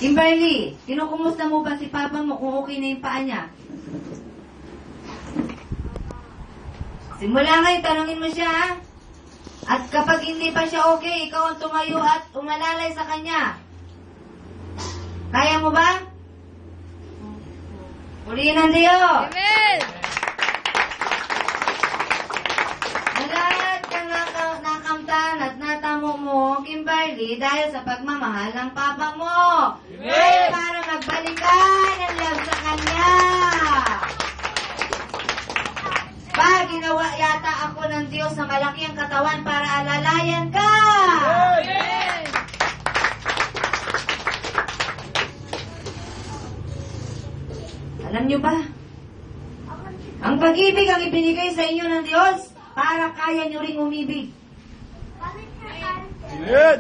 Kimberly, kinukumusta mo ba si Papa mo kung okay na yung paa niya? Simula ngayon, tanungin mo siya, ha? At kapag hindi pa siya okay, ikaw ang tumayo at umalalay sa kanya. Kaya mo ba? Purihin ang Diyos! Amen! Lahat ka nakamtan at natamo mo, Kimberly, dahil sa pagmamahal ng Papa mo. Dahil para magbalikan ang love sa kanya. Ginawa yata ako ng Diyos na malaki ang katawan para alalayan ka. Amen! Alam niyo ba? Ang pag-ibig ang ibinigay sa inyo ng Diyos para kaya niyo ring umibig. Amen.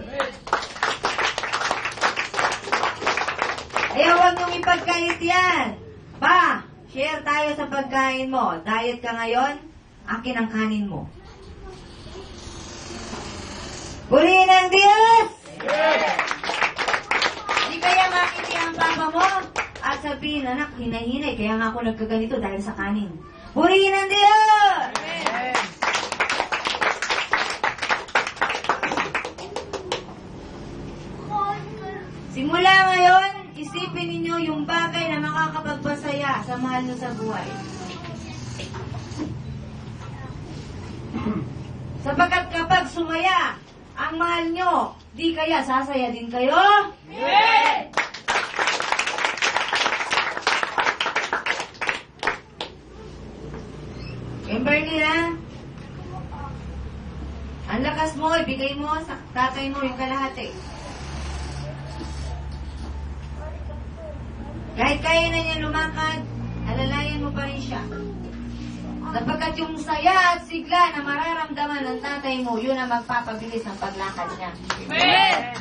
Kaya huwag niyong ipagkait yan. Pa, share tayo sa pagkain mo. Diet ka ngayon, akin ang kanin mo. Purihin ang Diyos! Di kaya makiti ang Papa mo at sabihin, anak, hinay-hinay, kaya nga ako nagkaganito dahil sa kanin. Purihin ang Diyos! Amen! Simula ngayon, isipin ninyo yung bagay na makakapagpasaya sa mahal nyo sa buhay. Sapagkat kapag sumaya ang mahal nyo, di kaya sasaya din kayo? Amen! Kimberly, ha? Ang lakas mo, ibigay mo sa tatay mo yung kalahati. Kahit kaya na niya lumakad, alalayan mo pa rin siya. Sapagkat yung saya at sigla na mararamdaman ng tatay mo, yun ang magpapabilis ng paglakad niya. Amen!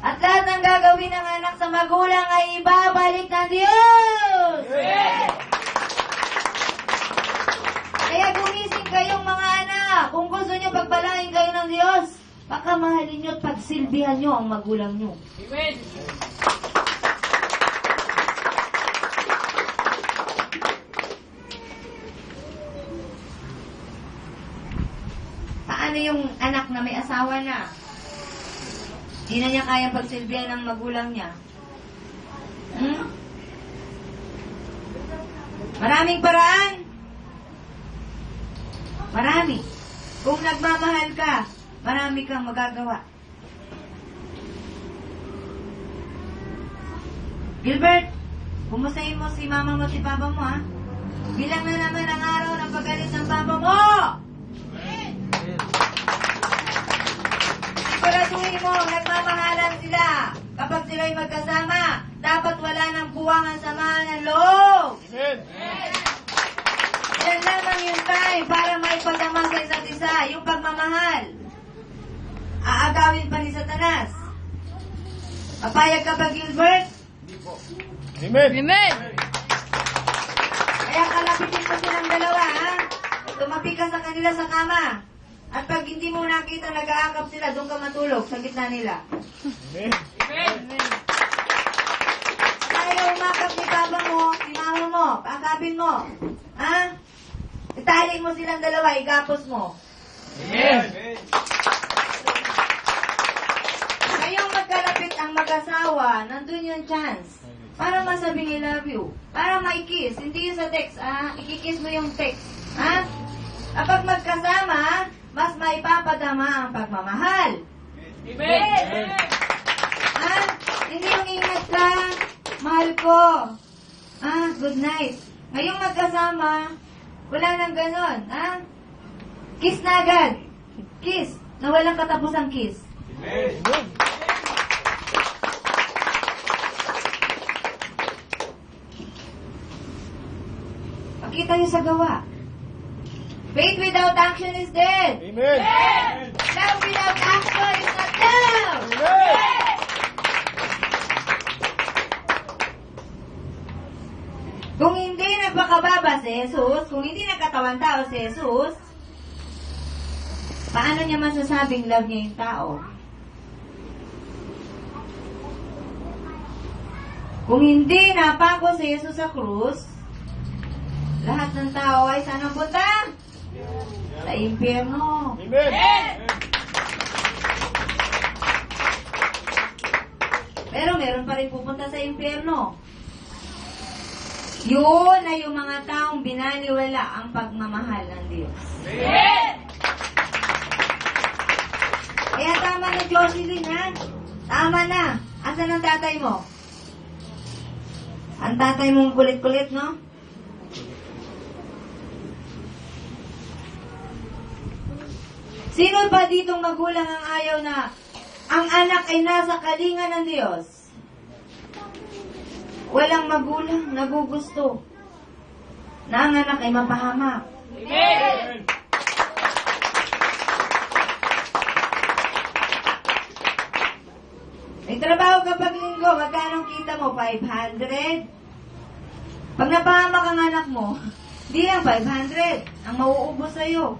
At lahat ng gagawin ng anak sa magulang ay ibabalik ng Diyos! Amen! Kaya gumising kayong mga anak. Kung gusto nyo pagbalain kayo ng Diyos, baka mahalin nyo at pagsilbihan nyo ang magulang nyo. Amen! Paano yung anak na may asawa na? Di na niya kaya pagsilbihan ng magulang niya. Maraming paraan. Marami. Kung nagmamahal ka, marami kang magagawa. Gilbert, kumustahin mo si mama mo at si papa mo, ha? Bilang na naman ang araw ng pag-alis ng papa mo! Siguraduhin mo, nagmamahalan sila. Kapag sila'y magkasama, dapat wala nang buwangan samahan ng loob. Amen. Yan lamang yung time para maipadama sa isa't isa, yung pagmamahal. Aagawin pa ni Satanas. Papayag ka ba, Gilbert? Amen. Amen! Kaya kalapitin mo silang dalawa, ha? Tumabi ka sa kanila sa kama. At pag hindi mo nakita nag-aakap sila, doon ka matulog sa gitna nila. Amen. Amen! Kaya umakap ni papa mo, si mama mo, paakapin mo. Ha? Itali mo silang dalawa, igapos mo. Amen. Ngayong magkalapit ang mag-asawa, nandun yung chance. Para masabing I love you. Para may kiss. Hindi yung sa text, ha? Ikikiss mo yung text. Ha? Kapag magkasama, mas maipapadama ang pagmamahal. Amen! Ha? Hindi yung ingat ka, mahal ko. Good night. Ngayong magkasama, wala nang ganon. Ha? Kiss na agad. Kiss. Na walang katapusang kiss. Amen. Pakita niyo sa gawa. Faith without action is dead. Amen. Love without action is not love. Amen. Kung hindi nagpakababa si Jesus, kung hindi nagkatawan tao si Jesus, Paano niya masasabing love niya yung tao? Kung hindi napako si Jesus sa krus, lahat ng tao ay saan ang punta? Sa impyerno. Amen. Pero meron pa rin pupunta sa impyerno. Yun ay yung mga taong binaliwala ang pagmamahal ng Diyos. Kaya tama na, Jocelyn, ha? Tama na. Asan ang tatay mo? Ang tatay mong kulit-kulit, no? Sino pa ditong magulang ang ayaw na ang anak ay nasa kalinga ng Diyos? Walang magulang nagugusto na ang anak ay mapahamak. Amen. May trabaho ka pag linggo, magkano kita mo? 500? Pag napahamak ang anak mo, di lang 500 ang mauubos sa'yo.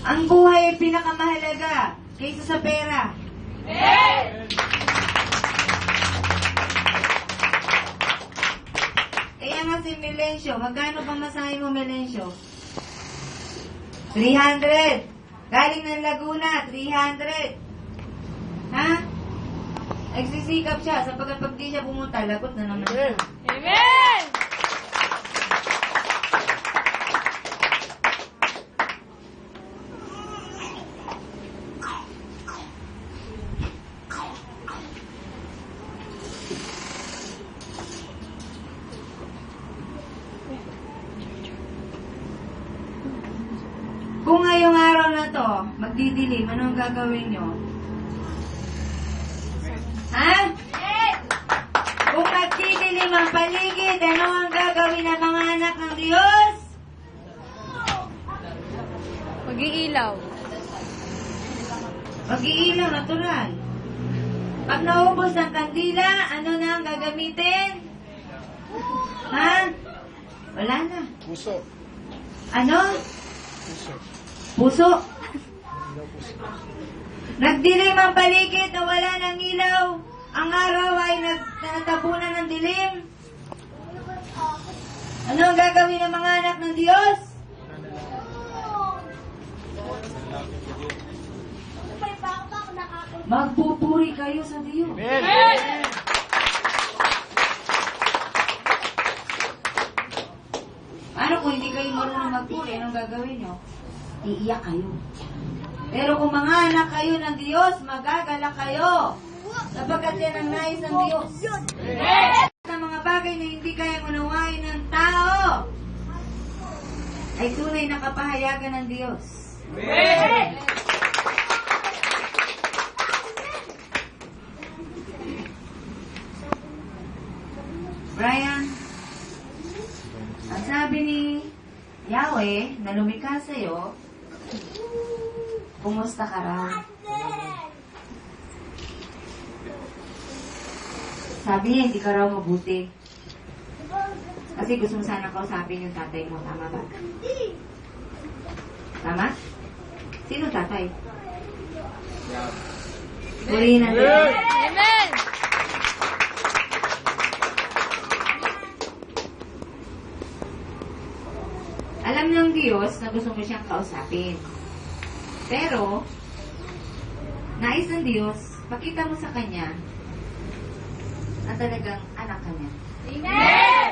Ang buhay ay pinakamahalaga kaysa sa pera. Kaya nga si Melencio, magkano pa masahe mo, Melencio? 300. Galing ng Laguna, 300. Ha? Nagsisikap siya, sapagkat pag di siya pumunta, lagot na naman siya. Amen! Kung ngayong araw na to, magdidilim, ano ang gagawin nyo? Ha? Kung magdidilim ang paligid, ano ang gagawin ng mga anak ng Diyos? Mag-iilaw. Mag-iilaw, natural. Pag naubos ang kandila, ano na ang gagamitin? Ha? Wala na. Puso. Ano? Puso. Puso. Nagdilim ang paligid na wala ng ilaw. Ang araw ay natabunan ng dilim. Ano ang gagawin ng mga anak ng Diyos? Magpupuri kayo sa Diyos. Amen. Ano kung hindi kayo marunong magpuri, anong gagawin nyo? Iiyak kayo. Pero kung mga anak kayo ng Diyos, magagalak kayo. Sapagkat yan ang nais ng Diyos. Sa mga bagay na hindi kayang unawain ng tao, ay tunay na kapahayagan ng Diyos. Amen. Brian, ang sabi ni Yahweh na lumikha sa'yo, kumusta ka raw? Sabi niya, hindi ka raw mabuti. Kasi gusto mo sana kausapin yung tatay mo. Tama ba? Tama? Sino tatay? Purihin natin. Amen! Alam ng Diyos na gusto mo siyang kausapin. Pero, nais ng Diyos, pakita mo sa Kanya na talagang anak ka niya. Amen!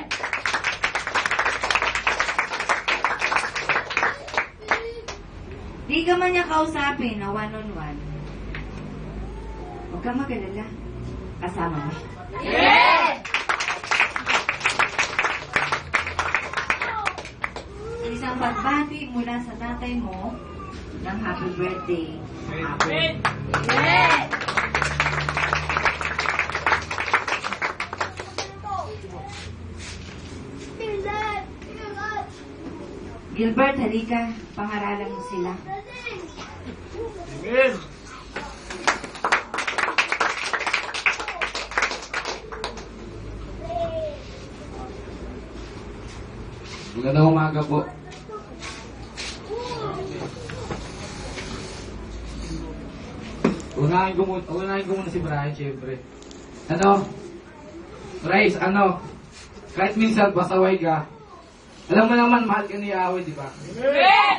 Di ka man niya kausapin na one-on-one. Huwag kang mag-alala. Kasama mo siya. Amen! Isang pagbati mula sa tatay mo ng happy birthday. Amen. Amen! Gilbert, halika. Pangaralan mo sila. Amen. Magandang umaga po. Unahin ko muna si Brian, syempre. Ano? Bryce, ano? Kahit minsan pasaway ka, alam mo naman, mahal ka ni Yahweh, di ba? Amen!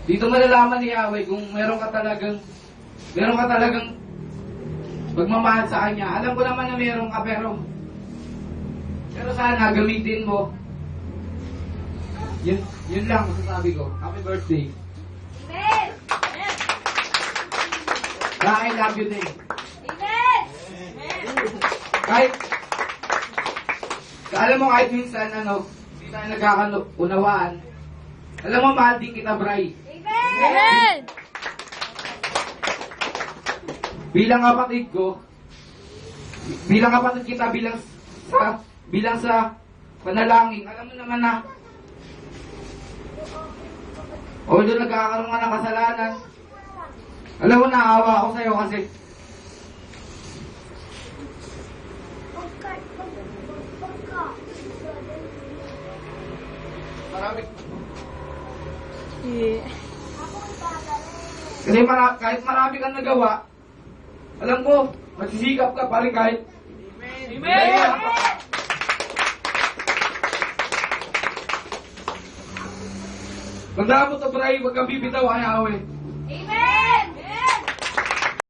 Dito malalaman ni Yahweh kung meron ka talagang pagmamahal sa Kanya. Alam ko naman na meron ka, pero sana gamitin mo. Yun lang masasabi ko. Happy birthday. Amen! I love you din. Amen! Alam mo kahit minsan hindi tayo nagkakaunawaan. Alam mo, mahal din kita, Bray. Amen! Bilang kapatid kita, bilang sa panalangin, alam mo naman na, although nagkakaroon ka ng kasalanan, alam mo, naawa ako sa'yo kasi kahit marami kang nagawa, alam ko, magsisikap ka pa rin kahit Amen! Tandaan mo to, Bray, huwag kang bibitaw kay Yahweh.